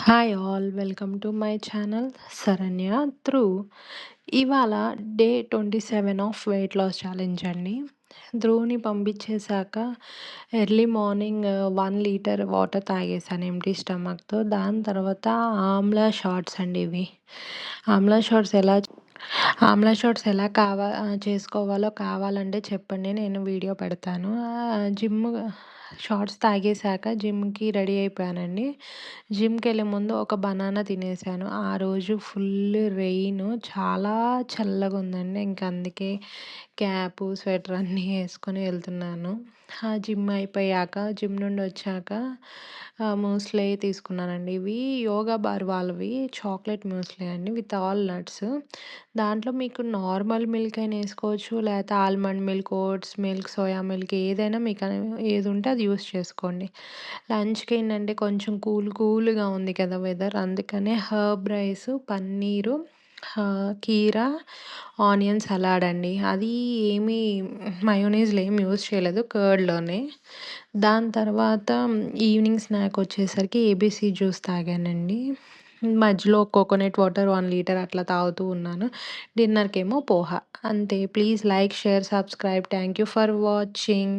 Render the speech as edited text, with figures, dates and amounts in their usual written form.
Hi all welcome to my channel Sharanya through. ఇవాళ day 27 of weight loss challenge అండి. ధ్రువ్ని పంపించేశాక ఎర్లీ మార్నింగ్ 1 లీటర్ వాటర్ తాగేసాను empty స్టమక్తో. దాని తర్వాత ఆమ్లా షార్ట్స్ అండి ఇవి. ఆమ్లా షార్ట్స్ ఎలా చేసుకోవాలో కావాలంటే చెప్పండి, నేను వీడియో పెడతాను. జిమ్ షార్ట్స్ తాగేశాక జిమ్కి రెడీ అయిపోయానండి. జిమ్కి వెళ్ళే ముందు ఒక బనానా తినేసాను. ఆ రోజు ఫుల్ రెయిన్, చాలా చల్లగా ఉందండి. ఇంకా అందుకే క్యాపు స్వెటర్ అన్నీ వేసుకొని వెళ్తున్నాను. జిమ్ అయిపోయాక, జిమ్ నుండి వచ్చాక మూస్లీ తీసుకున్నానండి. ఇవి యోగా బార్ వాళ్ళవి చాక్లెట్ మూస్లీ అండి, విత్ ఆల్ నట్స్. దాంట్లో మీకు నార్మల్ మిల్క్ అయినా వేసుకోవచ్చు, లేకపోతే almond milk, oats milk, soya milk, ఏదైనా మీకు ఏది ఉంటే అది యూస్ చేసుకోండి. లంచ్కి ఏంటంటే కొంచెం కూల్గా ఉంది కదా వెదర్, అందుకనే హర్బ్ రైస్, పన్నీరు, కీరా, ఆనియన్ సలాడ్ అండి. అది ఏమీ మయోనీస్లో ఏమి యూజ్ చేయలేదు, కర్డ్లోనే. దాని తర్వాత ఈవినింగ్ స్నాక్ వచ్చేసరికి ఏబీసీ జ్యూస్ తాగానండి. మధ్యలో కోకోనట్ వాటర్ 1 లీటర్ అట్లా తాగుతూ ఉన్నాను. డిన్నర్కేమో పోహా. అంతే. Please like, share, subscribe. Thank you for watching.